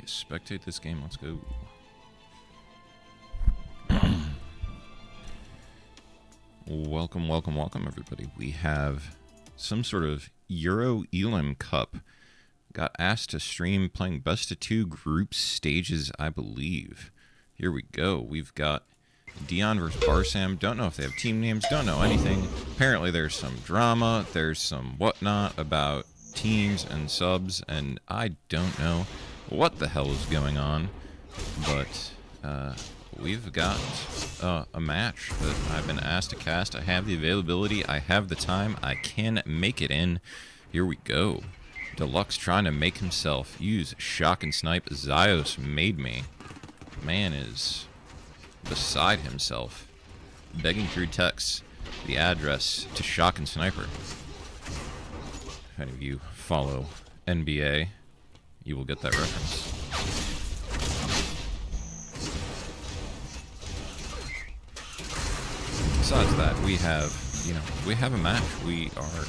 spectate this game. Let's go. Welcome, welcome, welcome, everybody. We have some sort of Euro Elim Cup. Got asked to stream playing best of 2 group stages, I believe. Here we go. We've got DION versus BARSAM. Don't know if they have team names. Don't know anything. Apparently there's some drama. There's some whatnot about teams and subs, and I don't know what the hell is going on. But we've got a match that I've been asked to cast. I have the availability. I have the time. I can make it in. Here we go. Deluxe trying to make himself use shock and snipe. Zios made me. Man is beside himself. Begging through text the address to shock and sniper. If any of you follow NBA, you will get that reference. Besides that, we have a match. We are,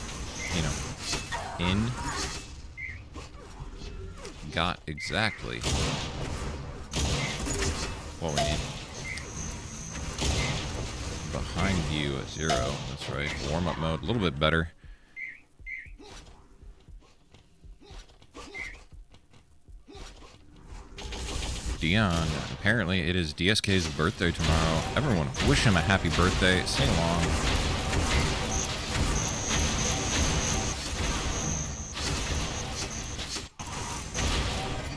in. Got exactly what we need. Behind you at 0. That's right. Warm-up mode, a little bit better. DION, apparently it is DSK's birthday tomorrow. Everyone wish him a happy birthday. Sing along.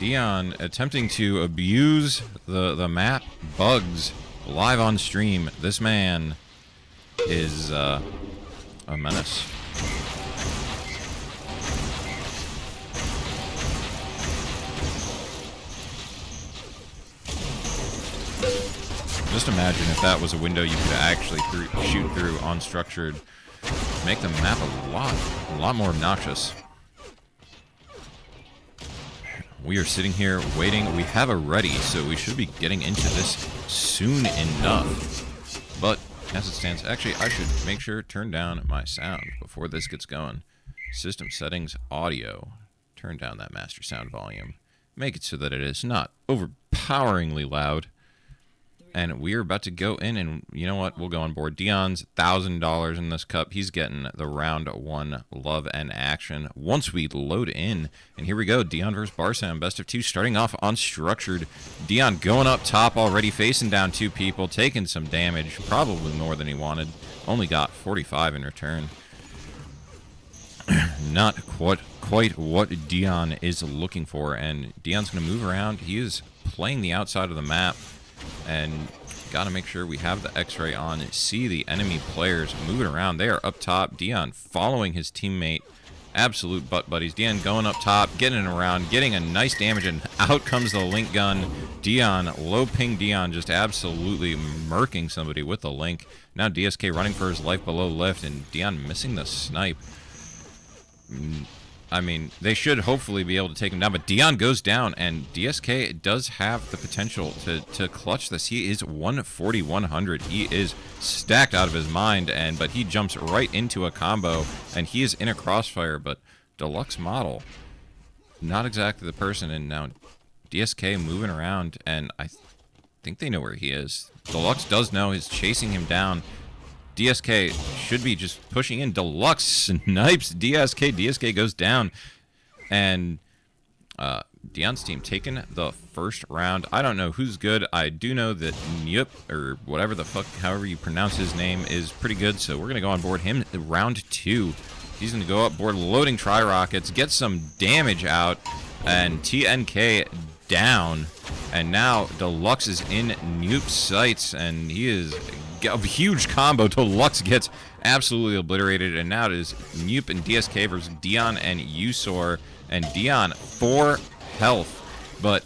DION attempting to abuse the map bugs live on stream. This man is a menace. Just imagine if that was a window you could actually shoot through unstructured. Make the map a lot more obnoxious. We are sitting here waiting. We have a ready, so we should be getting into this soon enough. But as it stands, actually, I should make sure to turn down my sound before this gets going. System settings, audio. Turn down that master sound volume. Make it so that it is not overpoweringly loud. And we're about to go in, and you know what? We'll go on board. DION's $1,000 in this cup. He's getting the round 1 love and action once we load in. And here we go. DION versus BARSAM. Best of 2 starting off unstructured. DION going up top already, facing down 2 people, taking some damage. Probably more than he wanted. Only got 45 in return. Not quite what DION is looking for. And DION's going to move around. He is playing the outside of the map. And got to make sure we have the X-ray on. See the enemy players moving around. They are up top. DION following his teammate. Absolute butt buddies. DION going up top, getting around, getting a nice damage, and out comes the link gun. DION, low ping DION, just absolutely murking somebody with the link. Now DSK running for his life below lift, and DION missing the snipe. I mean, they should hopefully be able to take him down, but DION goes down, and DSK does have the potential to clutch this. He is 140-100. He is stacked out of his mind, but he jumps right into a combo, and he is in a crossfire, but Deluxe model, not exactly the person, and now DSK moving around, and I think they know where he is. Deluxe does know, he's chasing him down. DSK should be just pushing in. Deluxe snipes DSK. DSK goes down. And DION's team taking the first round. I don't know who's good. I do know that Nyup, or whatever the fuck, however you pronounce his name, is pretty good. So we're going to go on board him round 2. He's going to go up board, loading tri-rockets, get some damage out, and TNK down. And now Deluxe is in Nyup's sights, and he is a huge combo. Deluxe gets absolutely obliterated, and now it is Nyup and DSK versus DION and Usor, and DION 4 health, but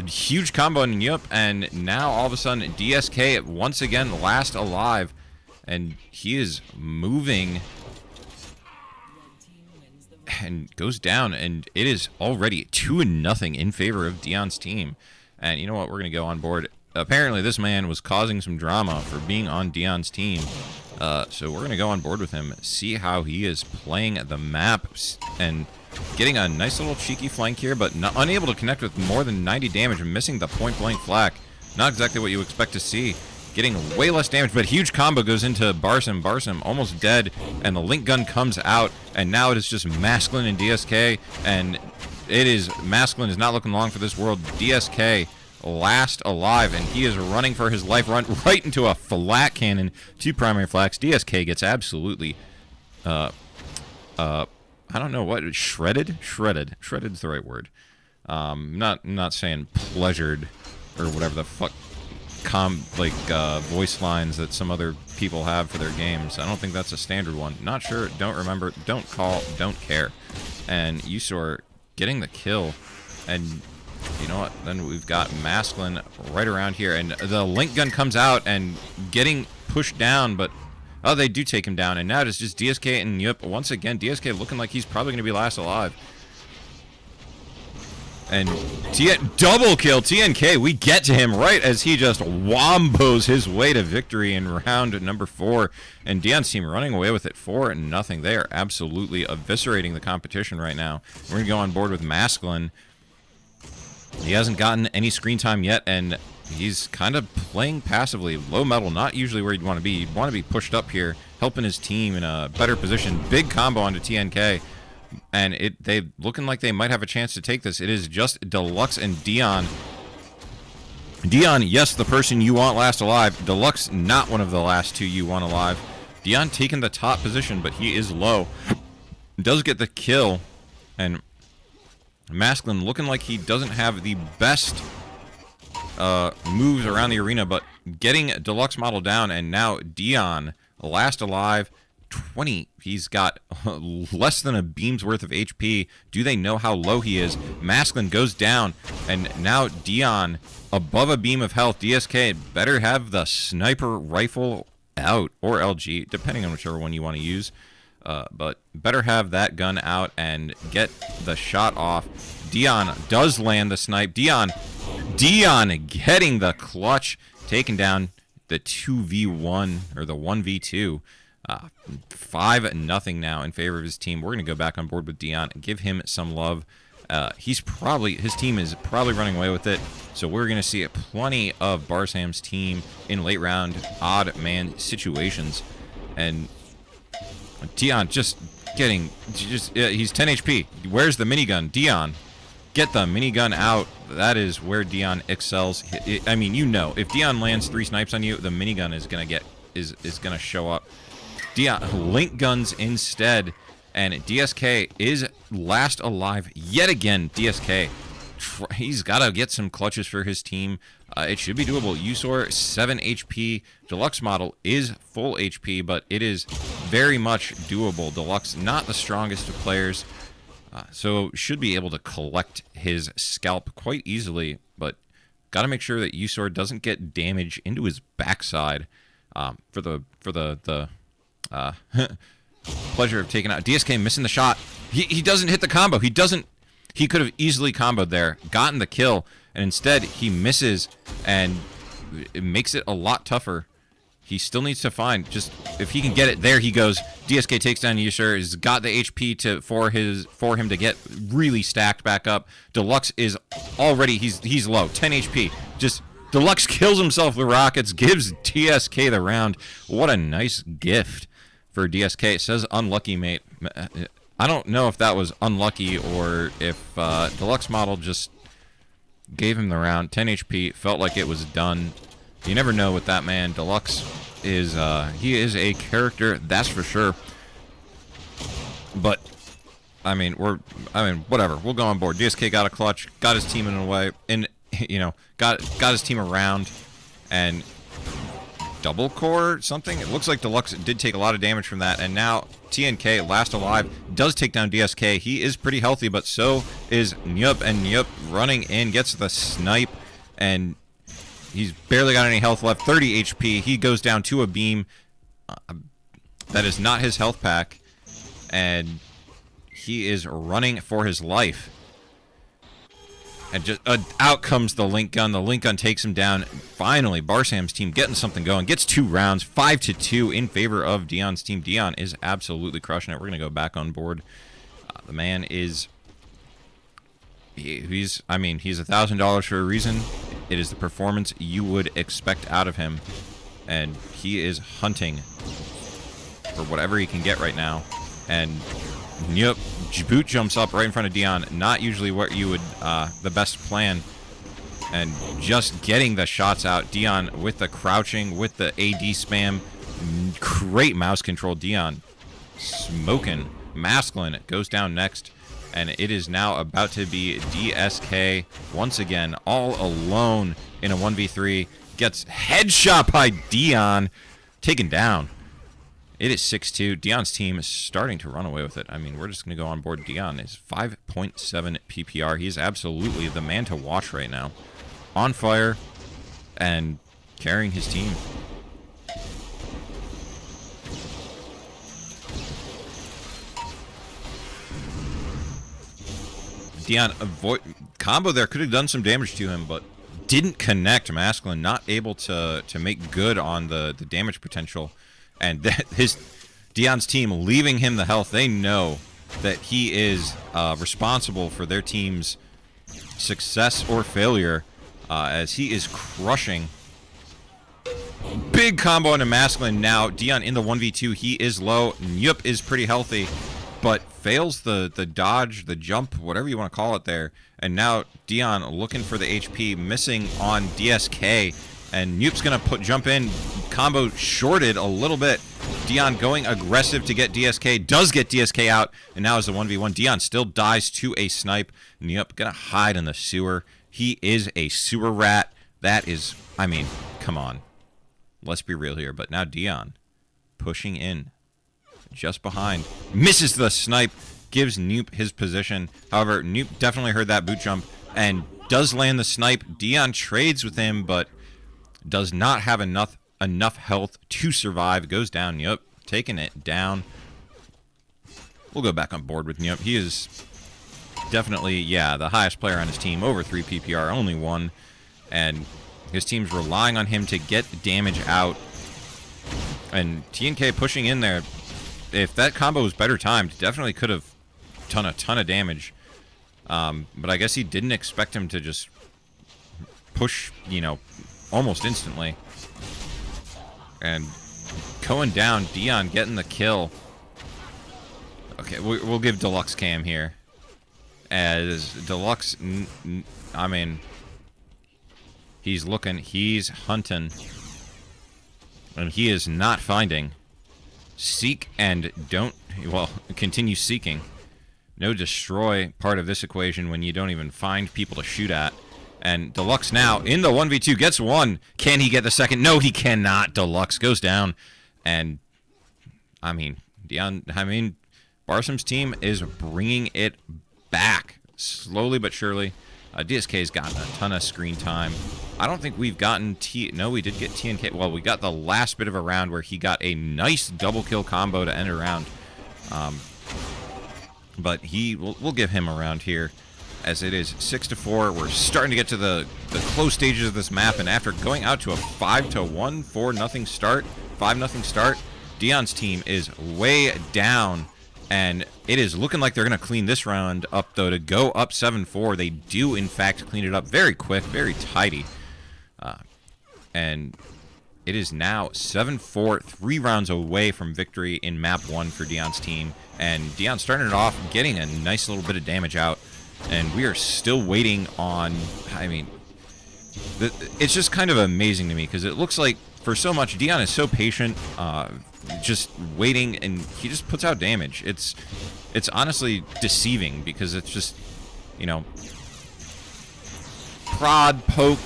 huge combo in Nyup, and now all of a sudden DSK once again last alive, and he is moving and goes down, and it is already 2-0 in favor of DION's team. And you know what? We're going to go on board. Apparently, this man was causing some drama for being on DION's team. So we're going to go on board with him, see how he is playing the map. And getting a nice little cheeky flank here, but unable to connect with more than 90 damage and missing the point-blank flak. Not exactly what you expect to see. Getting way less damage, but huge combo goes into BARSAM. BARSAM almost dead, and the link gun comes out, and now it is just Masculine and DSK, and Masculine is not looking long for this world. DSK last alive, and he is running for his life, run right into a flat cannon, 2 primary flaks. DSK gets absolutely, I don't know what, shredded? Shredded's the right word. Not saying pleasured, or whatever the fuck voice lines that some other people have for their games. I don't think that's a standard one. Not sure, don't remember, don't call, don't care. And Usor getting the kill, and you know what, then we've got Masculine right around here, and the link gun comes out and getting pushed down, but oh, they do take him down, and now it's just DSK and Yup. Once again, DSK looking like he's probably going to be last alive. And double kill, TNK, we get to him right as he just wombos his way to victory in round number 4. And DION's team running away with it 4-0. They are absolutely eviscerating the competition right now. We're going to go on board with Masculine. He hasn't gotten any screen time yet, and he's kind of playing passively. Low metal, not usually where you'd want to be. You'd want to be pushed up here, helping his team in a better position. Big combo onto TNK. And they looking like they might have a chance to take this. It is just Deluxe and DION. DION, yes, the person you want last alive. Deluxe, not one of the last 2 you want alive. DION taking the top position, but he is low. Does get the kill. And Masculine looking like he doesn't have the best moves around the arena, but getting Deluxe model down. And now DION, last alive. 20. He's got less than a beam's worth of HP. Do they know how low he is? Masculine goes down, and now DION above a beam of health. DSK better have the sniper rifle out, or LG, depending on whichever one you want to use. But better have that gun out and get the shot off. DION does land the snipe. DION getting the clutch, taking down the 2v1, or the 1v2. 5-0 now in favor of his team. We're going to go back on board with DION and give him some love. His team is probably running away with it, so we're going to see plenty of BARSAM's team in late round odd man situations. And DION he's 10 HP. Where's the minigun? DION, get the minigun out. That is where DION excels. I mean, you know, if DION lands 3 snipes on you, the minigun is going to show up. DION link guns instead, and DSK is last alive yet again. DSK, he's got to get some clutches for his team. It should be doable. Usor 7 HP. Deluxe model is full HP, but it is very much doable. Deluxe not the strongest of players, so should be able to collect his scalp quite easily, but got to make sure that Usor doesn't get damage into his backside for the pleasure of taking out DSK, missing the shot. He doesn't hit the combo. He could have easily comboed there, gotten the kill, and instead he misses, and it makes it a lot tougher. He still needs to find, just if he can get it, there he goes. DSK takes down Usher. He's got the HP for him to get really stacked back up. Deluxe is already he's low, 10 HP. Just Deluxe kills himself with rockets, gives DSK the round. What a nice gift for DSK. It says unlucky, mate. I don't know if that was unlucky or if Deluxe model just gave him the round. 10 HP, felt like it was done. You never know with that man. Deluxe is he is a character, that's for sure. But I mean, whatever. We'll go on board. DSK got a clutch, got his team in a way, and you know, got his team around, and double core something. It looks like Deluxe did take a lot of damage from that, and now TNK, last alive, does take down DSK. He is pretty healthy, but so is Nyup, and Nyup running in, gets the snipe, and he's barely got any health left. 30 HP. He goes down to a beam. That is not his health pack, and he is running for his life. And just out comes the link gun. The link gun takes him down. Finally, BARSAM's team getting something going. Gets 2 rounds, 5-2 in favor of DION's team. DION is absolutely crushing it. We're going to go back on board. The man is... He's $1,000 for a reason. It is the performance you would expect out of him. And he is hunting for whatever he can get right now. And, yep, boot jumps up right in front of Dion. Not usually what you would, the best plan. And just getting the shots out. Dion with the crouching, with the AD spam. Great mouse control. Dion smoking. Masculine goes down next. And it is now about to be DSK once again, all alone in a 1v3. Gets headshot by Dion. Taken down. It is 6-2. Dion's team is starting to run away with it. I mean, we're just going to go on board Dion. It's 5.7 PPR. He's absolutely the man to watch right now. On fire and carrying his team. Dion, combo there could have done some damage to him, but didn't connect. Masculine, not able to make good on the damage potential. And Dion's team leaving him the health. They know that he is responsible for their team's success or failure, as he is crushing. Big combo into Masculine. Now Dion in the 1v2. He is low. Nyup is pretty healthy, but fails the dodge, the jump, whatever you want to call it there. And now Dion looking for the HP, missing on DSK. And Nyup's going to jump in. Combo shorted a little bit. Dion going aggressive to get DSK. Does get DSK out. And now is the 1v1. Dion still dies to a snipe. Nyup going to hide in the sewer. He is a sewer rat. That is, I mean, come on. Let's be real here. But now Dion pushing in. Just behind. Misses the snipe. Gives Nupe his position. However, Nupe definitely heard that boot jump. And does land the snipe. Dion trades with him, but does not have enough health to survive. Goes down. Yep. Taking it down. We'll go back on board with Nyup. He is definitely, yeah, the highest player on his team. Over 3 PPR. Only 1. And his team's relying on him to get damage out. And TNK pushing in there. If that combo was better timed, definitely could have done a ton of damage. But I guess he didn't expect him to just push, you know, almost instantly. And going down, Dion getting the kill. Okay, we'll give Deluxe Cam here. As Deluxe, I mean, he's looking, he's hunting. And he is not finding. Seek and don't, well, continue seeking. No destroy part of this equation when you don't even find people to shoot at. And Deluxe now in the 1v2 gets one. Can he get the second? No, he cannot. Deluxe goes down. And, I mean, Barsam's team is bringing it back. Slowly but surely. DSK's gotten a ton of screen time. I don't think we've gotten No, we did get TNK. Well, we got the last bit of a round where he got a nice double kill combo to end a round. But we'll give him a round here, as it is 6-4. We're starting to get to the close stages of this map, and after going out to a 5-1, 4-0 start, 5-0 start, Dion's team is way down. And it is looking like they're going to clean this round up, though, to go up 7-4. They do, in fact, clean it up very quick, very tidy. And it is now 7-4, 3 rounds away from victory in map 1 for Dion's team. And Dion starting it off, getting a nice little bit of damage out. And we are still waiting on, I mean, it's just kind of amazing to me, because it looks like for so much, Dion is so patient, just waiting, and he just puts out damage. It's honestly deceiving, because it's just, you know, prod, poke,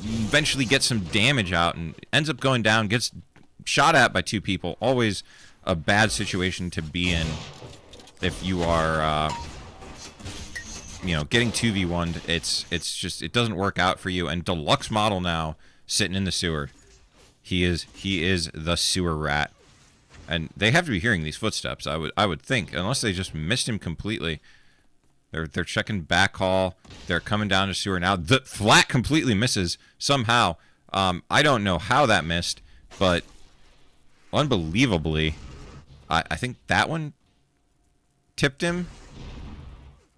eventually get some damage out, and ends up going down, gets shot at by 2 people. Always a bad situation to be in if you are, you know, getting 2v1'd. It's just, it doesn't work out for you. And Deluxe Model now sitting in the sewer. He is the sewer rat. And they have to be hearing these footsteps, I would think, unless they just missed him completely. They're checking back hall. They're coming down to sewer now. The flat completely misses somehow. I don't know how that missed, but unbelievably, I think that one tipped him.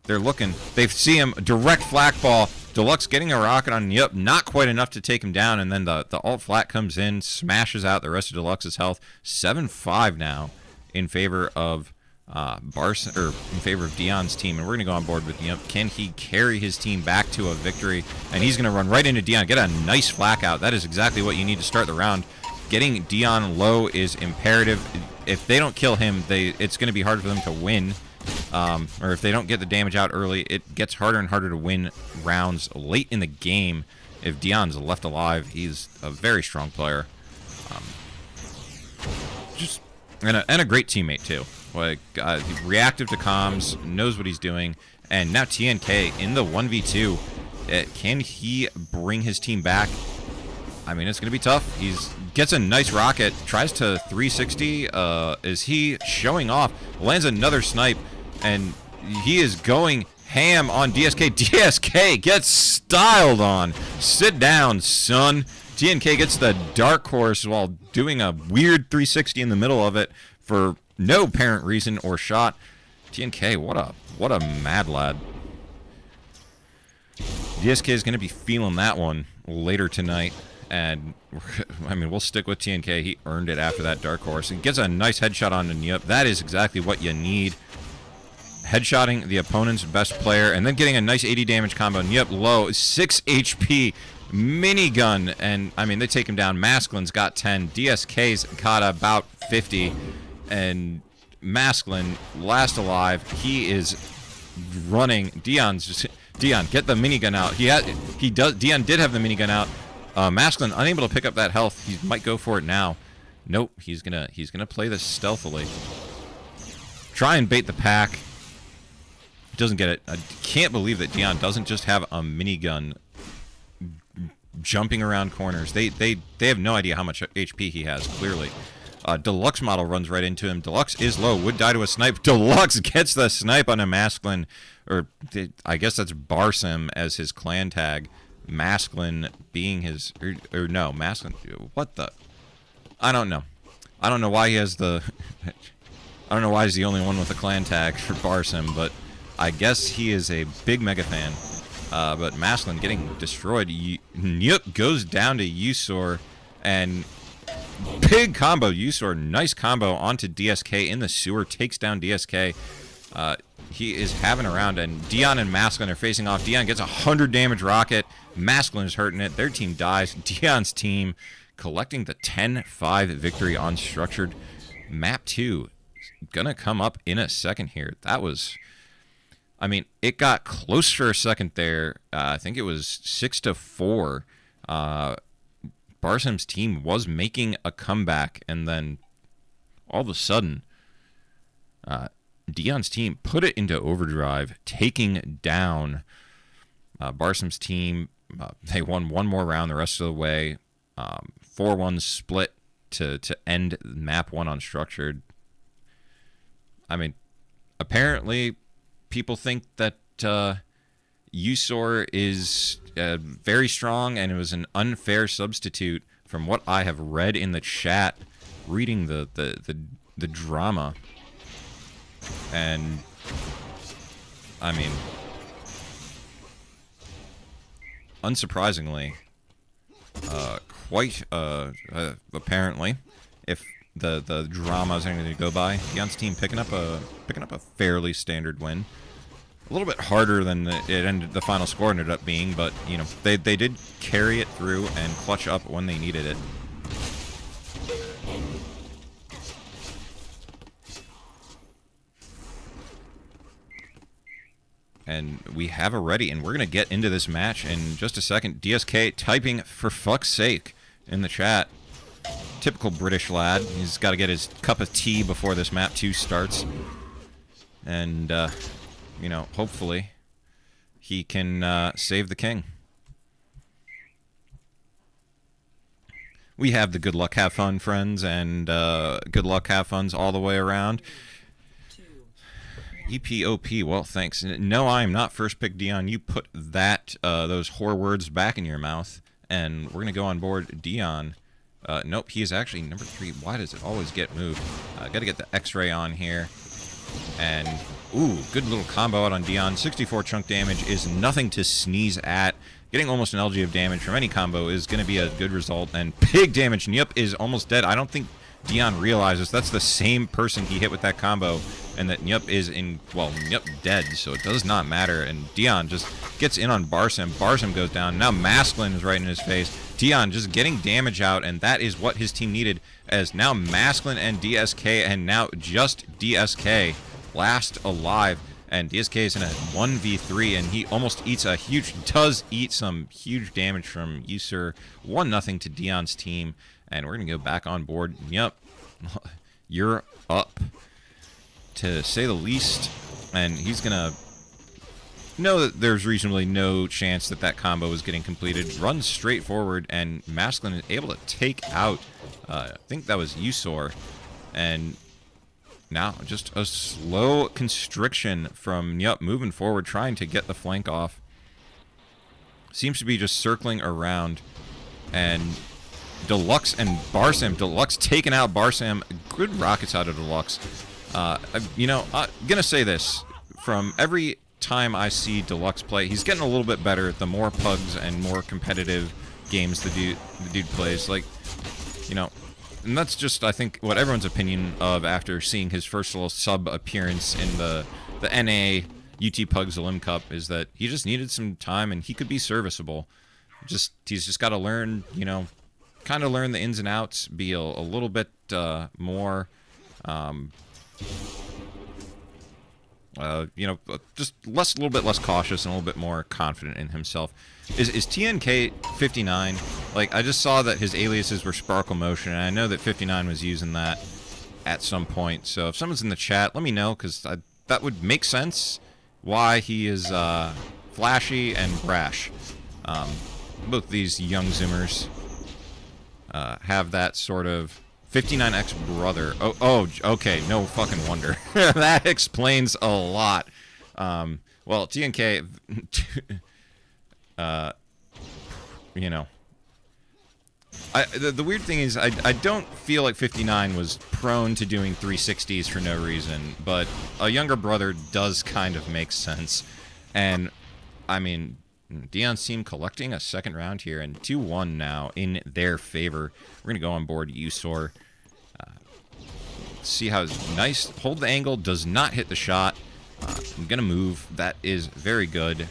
They're looking. They see him. Direct flak ball. Deluxe getting a rocket on Yup. Not quite enough to take him down. And then the alt flat comes in. Smashes out the rest of Deluxe's health. 7-5 now in favor of BARSAM, or in favor of DION's team. And we're going to go on board with Yup. Can he carry his team back to a victory? And he's going to run right into DION. Get a nice flak out. That is exactly what you need to start the round. Getting DION low is imperative. If they don't kill him, it's going to be hard for them to win. Or if they don't get the damage out early, it gets harder and harder to win rounds late in the game. If DION's left alive, he's a very strong player. And a great teammate, too. Like, reactive to comms, knows what he's doing. And now TNK in the 1v2. Can he bring his team back? I mean, it's going to be tough. Gets a nice rocket, tries to 360. Is he showing off? Lands another snipe, and he is going ham on DSK. DSK gets styled on. Sit down, son. TNK gets the dark horse while doing a weird 360 in the middle of it for no apparent reason or shot. TNK, what a mad lad. DSK is going to be feeling that one later tonight. And, I mean, we'll stick with TNK. He earned it after that dark horse. He gets a nice headshot on Yup. That is exactly what you need. Headshotting the opponent's best player, and then getting a nice 80 damage combo. Yup, low, 6 HP, minigun, and, I mean, they take him down. Masculine's got 10. DSK's got about 50. And Masculine, last alive. He is running. Dion's just... Dion, get the minigun out. Dion did have the minigun out. Masculine unable to pick up that health. He might go for it now. Nope, he's gonna play this stealthily. Try and bait the pack. Doesn't get it. I can't believe that Dion doesn't just have a minigun jumping around corners. They have no idea how much HP he has, clearly. Deluxe model runs right into him. Deluxe is low. Would die to a snipe. Deluxe gets the snipe on a Masculine. Or I guess that's BARSAM as his clan tag. Masculine being his... Or no, Masculine... What the... I don't know. I don't know why he has the... I don't know why he's the only one with a clan tag for BARSAM, but I guess he is a big mega fan. But Masculine getting destroyed. Yup goes down to Usor, and big combo. Usor, nice combo onto DSK in the sewer, takes down DSK. He is having a round, and Dion and Masculine are facing off. Dion gets a 100 damage rocket. Masculine is hurting it. Their team dies. Dion's team collecting the 10-5 victory on Structured. Map 2 gonna come up in a second here. That was... I mean, it got close for a second there. I think it was 6-4. BARSAM's team was making a comeback, and then all of a sudden, Dion's team put it into overdrive, taking down BARSAM's team. They won one more round the rest of the way. 4-1 split to end map 1 on Structured. I mean, apparently people think that Usor is very strong, and it was an unfair substitute from what I have read in the chat, reading the drama. And I mean, unsurprisingly, quite apparently, if the drama is anything to go by, Dion's team picking up a fairly standard win. A little bit harder than the final score ended up being, but you know, they did carry it through and clutch up when they needed it. And we have a ready, and we're going to get into this match in just a second. DSK typing "for fuck's sake" in the chat. Typical British lad. He's got to get his cup of tea before this map 2 starts. And, you know, hopefully he can save the king. We have the good luck, have fun, friends, and good luck, have funs all the way around. EPOP, well, thanks. No, I am not first pick Dion. You put that those whore words back in your mouth, and we're going to go on board Dion. Nope, he is actually number 3. Why does it always get moved? Got to get the X-ray on here. And Ooh, good little combo out on DION. 64 chunk damage is nothing to sneeze at. Getting almost an LG of damage from any combo is going to be a good result. And big damage. Nyup is almost dead. I don't think DION realizes that's the same person he hit with that combo. And that Nyup is Nyup dead, so it does not matter. And DION just gets in on BARSAM. BARSAM goes down. Now Masculine is right in his face. DION just getting damage out, and that is what his team needed, as now Masculine and DSK, and now just DSK last alive. And DSK is in a 1v3, and he almost does eat some huge damage from Usur. 1-0 to DION's team, and we're going to go back on board. Yep, you're up, to say the least. And he's going to know that there's reasonably no chance that that combo is getting completed. Runs straight forward, and Masculine is able to take out, I think that was Usur. And now just a slow constriction from Nyup moving forward, trying to get the flank off. Seems to be just circling around. And Deluxe and BARSAM. Deluxe taking out BARSAM. Good rockets out of Deluxe. You know, I'm going to say this. From every time I see Deluxe play, he's getting a little bit better the more pugs and more competitive games the dude plays. Like, you know, and that's just, I think, what everyone's opinion of after seeing his first little sub appearance in the NA UT Pugs Elim Cup, is that he just needed some time and he could be serviceable. He's just got to learn, you know, kind of learn the ins and outs, be a little bit more, you know, just a little bit less cautious and a little bit more confident in himself. Is TNK 59? Like, I just saw that his aliases were Sparkle Motion, and I know that 59 was using that at some point. So if someone's in the chat, let me know, because that would make sense why he is flashy and brash. Both these young Zoomers have that sort of 59X brother. Oh, okay, no fucking wonder. That explains a lot. Well, TNK, you know, the weird thing is I don't feel like 59 was prone to doing 360s for no reason, but a younger brother does kind of make sense. And, I mean, DION's team collecting a second round here, and 2-1 now in their favor. We're going to go on board Usur. See how nice. Hold the angle. Does not hit the shot. I'm going to move. That is very good.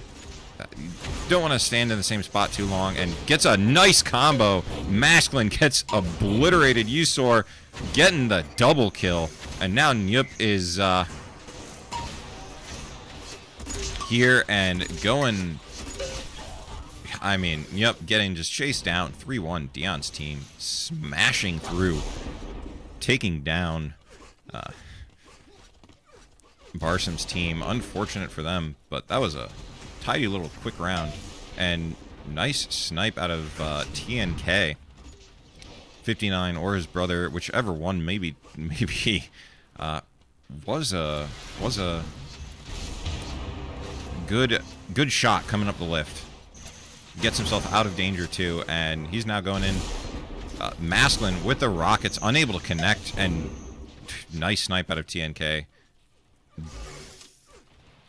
Don't want to stand in the same spot too long. And gets a nice combo. Masculine gets obliterated. Usur getting the double kill. And now Nyup is here and going. I mean, Nyup getting just chased down. 3-1. DION's team smashing through. Taking down BARSAM's team. Unfortunate for them, but that was a tidy little quick round. And nice snipe out of TNK. 59 or his brother, whichever one, maybe was a good shot coming up the lift. Gets himself out of danger too, and he's now going in. Masculine with the rockets, unable to connect, and nice snipe out of TNK.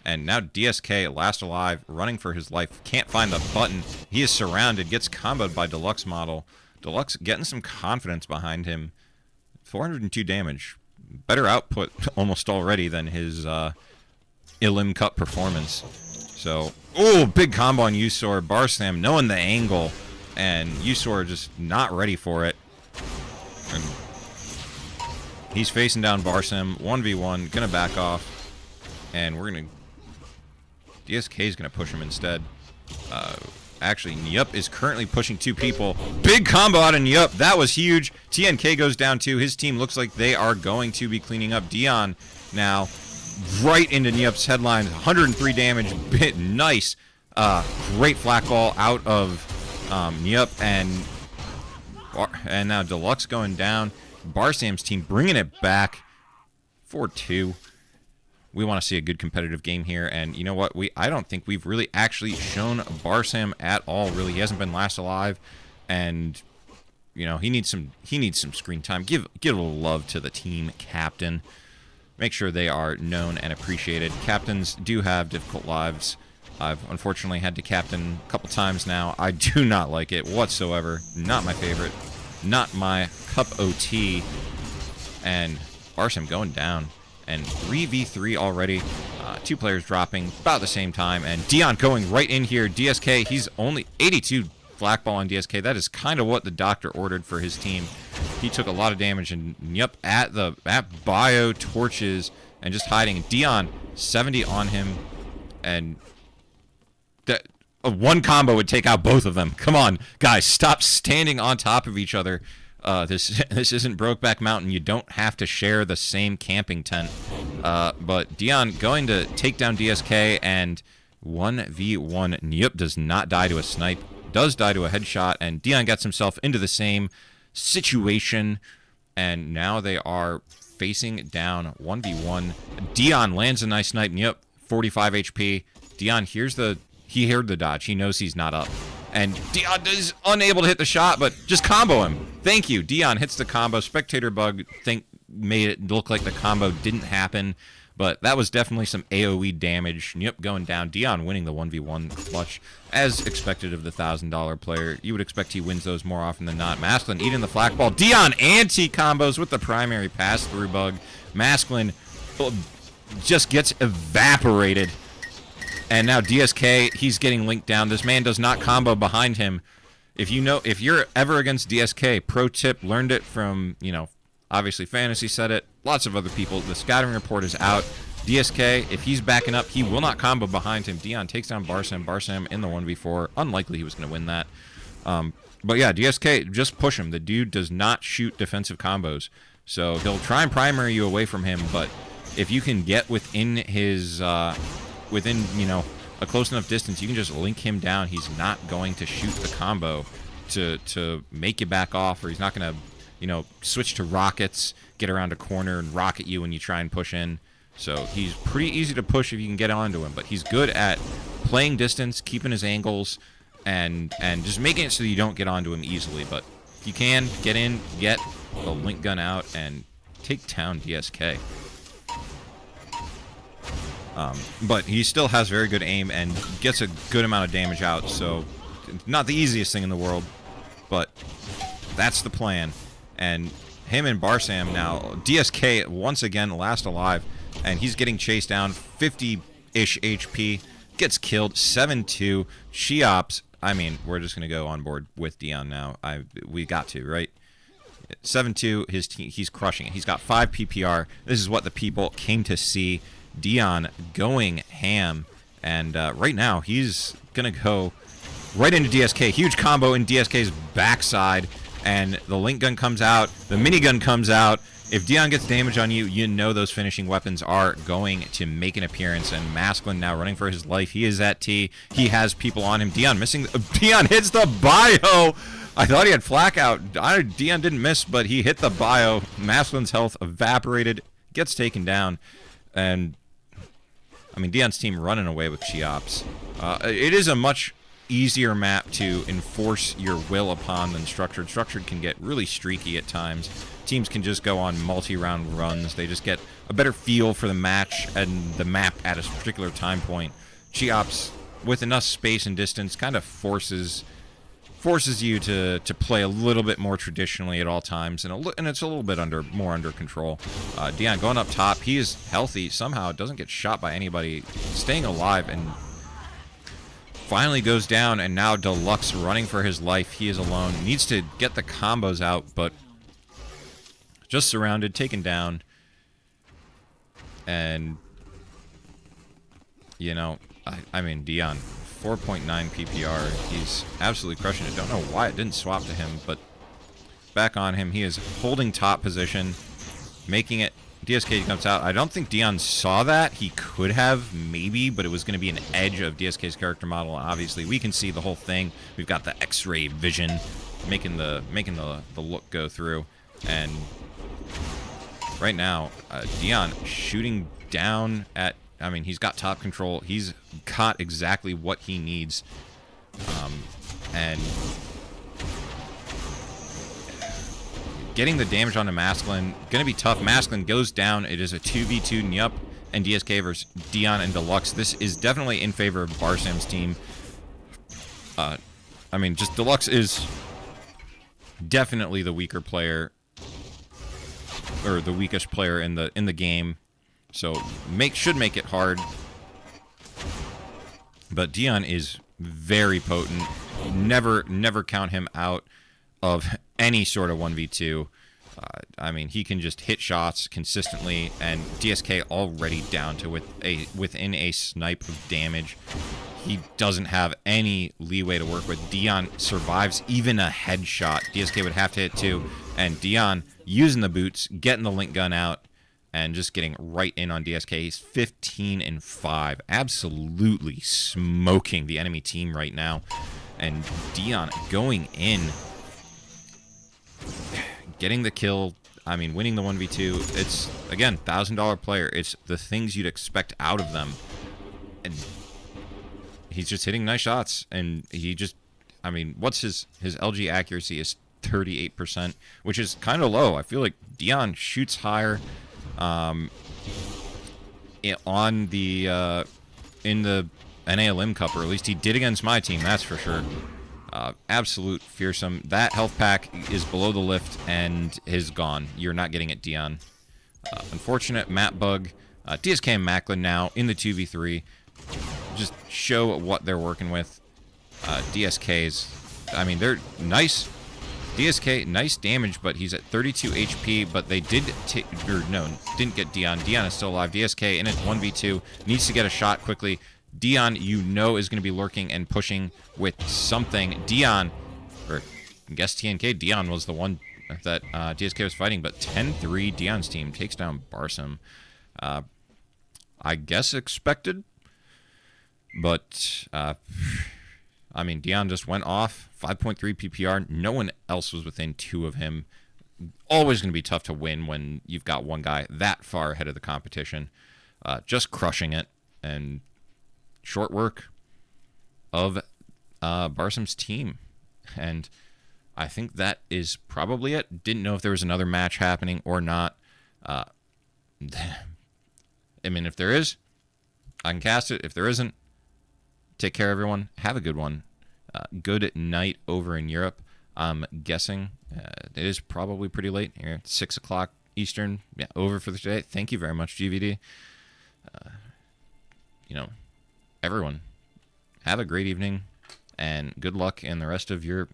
And now DSK, last alive, running for his life. Can't find the button. He is surrounded, gets comboed by Deluxe model. Deluxe getting some confidence behind him. 402 damage. Better output almost already than his Elim Cup performance. So, oh, big combo on Usur. BARSAM knowing the angle, and Usur just not ready for it. And he's facing down BARSAM. 1v1, gonna back off. And we're gonna... DSK is gonna push him instead. Actually, Nyup is currently pushing two people. Big combo out of Nyup. That was huge. TNK goes down too. His team looks like they are going to be cleaning up. DION now right into Nyup's headlines. 103 damage. Nice. Great flak ball out of Nyup. And now Deluxe going down. BARSAM's team bringing it back. 4-2. We want to see a good competitive game here, and you know what? I don't think we've really actually shown BARSAM at all. Really, he hasn't been last alive, and you know he needs some screen time. Give a little love to the team captain. make sure they are known and appreciated. Captains do have difficult lives. I've unfortunately had to captain a couple times now. I do not like it whatsoever. Not my favorite. Not my cup of tea. And BARSAM going down. And 3v3 already. 2 players dropping about the same time. And DION going right in here. DSK, he's only 82 flak ball on DSK. That is kind of what the doctor ordered for his team. He took a lot of damage. And yep, at bio torches and just hiding. DION 70 on him. And that one combo would take out both of them. Come on, guys, stop standing on top of each other. This isn't Brokeback Mountain. You don't have to share the same camping tent. But DION going to take down DSK, and 1v1. Yep, does not die to a snipe. Does die to a headshot, and DION gets himself into the same situation. And now they are facing down 1v1. DION lands a nice snipe. Yep, 45 HP. DION he heard the dodge. He knows he's not up. And DION is unable to hit the shot, but just combo him. Thank you. DION hits the combo. Spectator bug made it look like the combo didn't happen, but that was definitely some AoE damage. Yep, going down. DION winning the 1v1 clutch, as expected of the $1,000 player. You would expect he wins those more often than not. Masculine eating the flak ball. DION anti-combos with the primary pass-through bug. Masculine just gets evaporated. And now DSK, he's getting linked down. This man does not combo behind him. If you're ever against DSK, pro tip, learned it from, obviously Fantasy said it, lots of other people. The scouting report is out. DSK, if he's backing up, he will not combo behind him. DION takes down BARSAM. BARSAM in the 1v4. Unlikely he was going to win that. But yeah, DSK, just push him. The dude does not shoot defensive combos. So he'll try and primary you away from him, but if you can get within his... within, a close enough distance, you can just link him down. He's not going to shoot the combo to make you back off, or he's not going to, switch to rockets, get around a corner and rocket you when you try and push in. So he's pretty easy to push if you can get onto him, but he's good at playing distance, keeping his angles, and just making it so you don't get onto him easily. But if you can, get in, get the link gun out, and take down DSK. But he still has very good aim and gets a good amount of damage out, so not the easiest thing in the world, but that's the plan. And him and BARSAM now, DSK once again last alive, and he's getting chased down, 50-ish HP, gets killed, 7-2. Sheops, we're just going to go on board with DION now. We got to, right? 7-2, his team, he's crushing it. He's got 5 PPR. This is what the people came to see. DION going ham, and right now he's gonna go right into DSK. Huge combo in DSK's backside, and the link gun comes out, the minigun comes out. If DION gets damage on you, you know those finishing weapons are going to make an appearance. And Masculine now running for his life. He is at T. He has people on him. DION missing. DION hits the bio. I thought he had flak out. DION didn't miss, but he hit the bio. Masculine's health evaporated, gets taken down, and DION's team running away with Cheops. It is a much easier map to enforce your will upon than Structured. Structured can get really streaky at times. Teams can just go on multi-round runs. They just get a better feel for the match and the map at a particular time point. Cheops, with enough space and distance, kind of forces you to play a little bit more traditionally at all times, and it's a little bit more under control. DION going up top. He is healthy. Somehow doesn't get shot by anybody. Staying alive, and finally goes down, and now Deluxe running for his life. He is alone. Needs to get the combos out, but just surrounded, taken down. And, DION, 4.9 PPR. He's absolutely crushing it. Don't know why it didn't swap to him, but back on him. He is holding top position, making it. DSK comes out. I don't think DION saw that. He could have, maybe, but it was going to be an edge of DSK's character model. Obviously, we can see the whole thing. We've got the X-ray vision, making the look go through. And right now, DION shooting down at. He's got top control. He's got exactly what he needs. And getting the damage onto Masculine. Gonna be tough. Masculine goes down. It is a 2v2 Nyup and DSK versus DION and Deluxe. This is definitely in favor of BARSAM's team. I mean, just Deluxe is definitely the weaker player, or the weakest player in the game. So should make it hard. But DION is very potent. Never count him out of any sort of 1v2. I mean, he can just hit shots consistently, and DSK already down to within a snipe of damage. He doesn't have any leeway to work with. DION survives even a headshot. DSK would have to hit too, and DION using the boots, getting the link gun out, and just getting right in on DSK. He's 15-5, absolutely smoking the enemy team right now, and DION going in, getting the kill. I mean, winning the 1v2. It's, again, $1,000 player. It's the things you'd expect out of them. And he's just hitting nice shots. And he just, I mean, what's his LG accuracy is 38%, which is kind of low. I feel like DION shoots higher on the in the Elim Cup, or at least he did against my team, that's for sure. Absolute fearsome. That health pack is below the lift and is gone. You're not getting it, DION. Unfortunate map bug. DSK and Macklin now in the 2v3. Just show what they're working with. DSK's, I mean, they're nice. DSK, nice damage, but he's at 32 HP, but they didn't get DION. DION is still alive. DSK in a 1v2, needs to get a shot quickly. DION, you know, is going to be lurking and pushing with something. DION, or I guess TNK, DION was the one that DSK was fighting, but 10-3, DION's team takes down BARSAM. I guess expected, but I mean, DION just went off, 5.3 PPR. No one else was within 2 of him. Always going to be tough to win when you've got one guy that far ahead of the competition. Just crushing it, and short work of BARSAM's team. And I think that is probably it. Didn't know if there was another match happening or not. I mean, if there is, I can cast it. If there isn't, take care, everyone. Have a good one. Good night over in Europe. I'm guessing it is probably pretty late here. 6 o'clock Eastern. Yeah, over for the day. Thank you very much, GVD. You know, everyone, have a great evening, and good luck in the rest of your